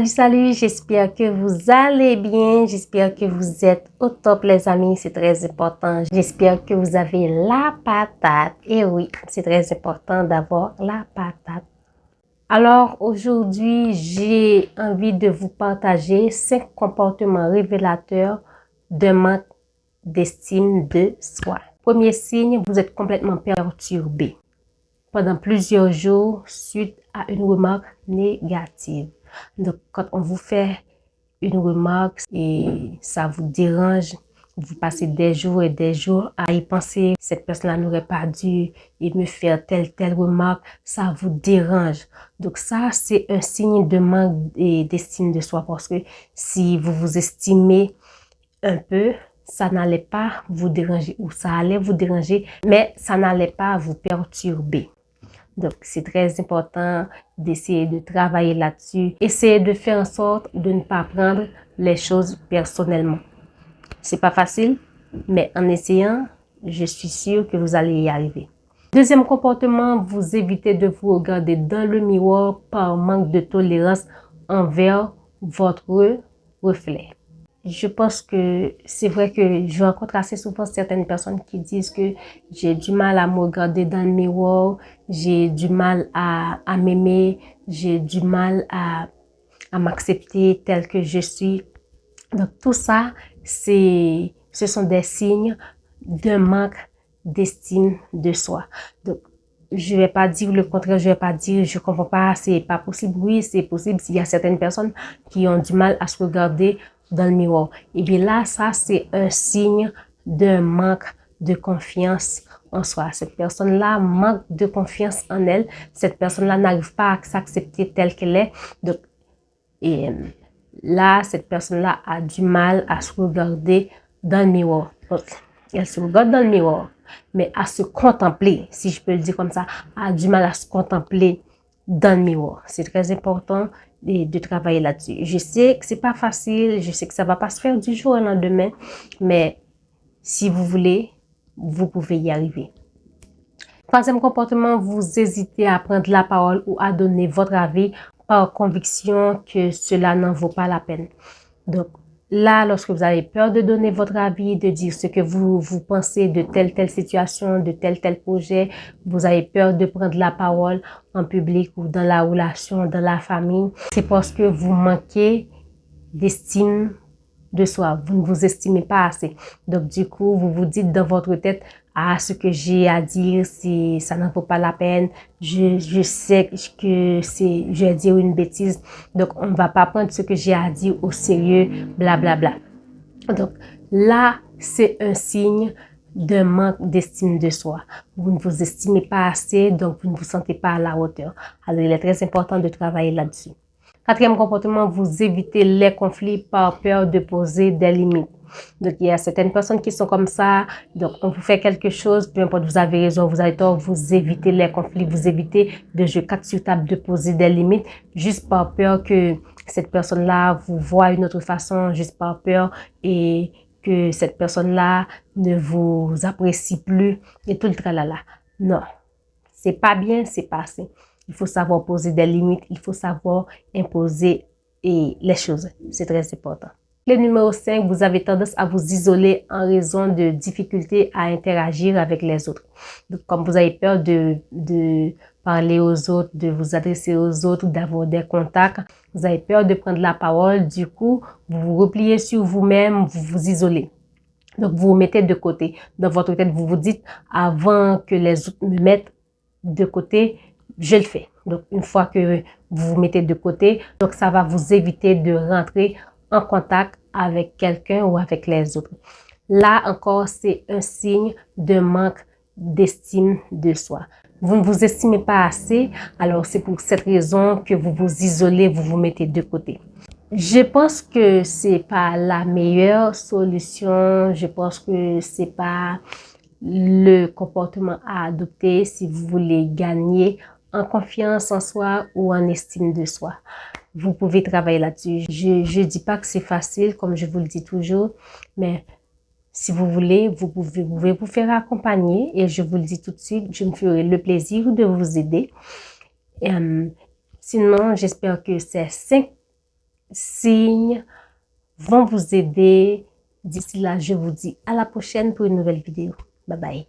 Salut, j'espère que vous allez bien, j'espère que vous êtes au top les amis, c'est très important. J'espère que vous avez la patate, et oui, c'est très important d'avoir la patate. Alors aujourd'hui, j'ai envie de vous partager 5 comportements révélateurs d'un manque d'estime de soi. Premier signe, vous êtes complètement perturbé pendant plusieurs jours suite à une remarque négative. Donc, quand on vous fait une remarque et ça vous dérange, vous passez des jours et des jours à y penser, cette personne-là n'aurait pas dû me faire telle remarque, ça vous dérange. Donc ça, c'est un signe de manque d'estime de soi parce que si vous vous estimez un peu, ça n'allait pas vous déranger ou ça allait vous déranger, mais ça n'allait pas vous perturber. Donc, c'est très important d'essayer de travailler là-dessus. Essayez de faire en sorte de ne pas prendre les choses personnellement. C'est pas facile, mais en essayant, je suis sûre que vous allez y arriver. Deuxième comportement, vous évitez de vous regarder dans le miroir par manque de tolérance envers votre reflet. Je pense que c'est vrai que je rencontre assez souvent certaines personnes qui disent que j'ai du mal à me regarder dans le miroir, j'ai du mal à m'aimer, j'ai du mal à m'accepter tel que je suis. Donc tout ça, ce sont des signes d'un manque d'estime de soi. Donc je vais pas dire le contraire, je vais pas dire je comprends pas, c'est pas possible. Oui, c'est possible s'il y a certaines personnes qui ont du mal à se regarder dans le miroir. Et bien là, ça c'est un signe d'un manque de confiance en soi. Cette personne-là manque de confiance en elle. Cette personne-là n'arrive pas à s'accepter telle qu'elle est. Donc, là, cette personne-là a du mal à se regarder dans le miroir. Donc, elle se regarde dans le miroir, mais à se contempler, si je peux le dire comme ça, a du mal à se contempler dans le miroir. C'est très important de travailler là-dessus. Je sais que c'est pas facile, je sais que ça va pas se faire du jour au lendemain, mais si vous voulez, vous pouvez y arriver. Troisième comportement, vous hésitez à prendre la parole ou à donner votre avis par conviction que cela n'en vaut pas la peine. Donc là, lorsque vous avez peur de donner votre avis, de dire ce que vous pensez de telle situation, de tel projet, vous avez peur de prendre la parole en public ou dans la relation, dans la famille, c'est parce que vous manquez d'estime de soi. Vous ne vous estimez pas assez. Donc, du coup, vous vous dites dans votre tête, ah, ce que j'ai à dire, ça n'en vaut pas la peine. Je sais que je vais dire une bêtise. Donc, on ne va pas prendre ce que j'ai à dire au sérieux, blablabla. Donc, là, c'est un signe d'un manque d'estime de soi. Vous ne vous estimez pas assez, donc vous ne vous sentez pas à la hauteur. Alors, il est très important de travailler là-dessus. Quatrième comportement, vous évitez les conflits par peur de poser des limites. Donc, il y a certaines personnes qui sont comme ça. Donc, on vous fait quelque chose, peu importe, vous avez raison, vous avez tort, vous évitez les conflits, vous évitez de jouer carte sur table, de poser des limites, juste par peur que cette personne-là vous voit d'une autre façon, juste par peur et que cette personne-là ne vous apprécie plus et tout le tralala. Non, c'est pas bien, c'est pas assez. Il faut savoir poser des limites, il faut savoir imposer les choses. C'est très important. Le numéro 5, vous avez tendance à vous isoler en raison de difficultés à interagir avec les autres. Donc, comme vous avez peur de parler aux autres, de vous adresser aux autres, d'avoir des contacts, vous avez peur de prendre la parole, du coup, vous vous repliez sur vous-même, vous vous isolez. Donc, vous vous mettez de côté. Dans votre tête, vous vous dites, avant que les autres me mettent de côté, je le fais. Donc, une fois que vous vous mettez de côté, donc ça va vous éviter de rentrer en contact avec quelqu'un ou avec les autres. Là encore, c'est un signe de manque d'estime de soi. Vous ne vous estimez pas assez, alors c'est pour cette raison que vous vous isolez, vous vous mettez de côté. Je pense que c'est pas la meilleure solution. Je pense que c'est pas le comportement à adopter si vous voulez gagner en confiance en soi ou en estime de soi. Vous pouvez travailler là-dessus. Je dis pas que c'est facile, comme je vous le dis toujours, mais si vous voulez, vous pouvez vous faire accompagner et je vous le dis tout de suite, je me ferai le plaisir de vous aider. Sinon, j'espère que ces 5 signes vont vous aider. D'ici là, je vous dis à la prochaine pour une nouvelle vidéo. Bye bye.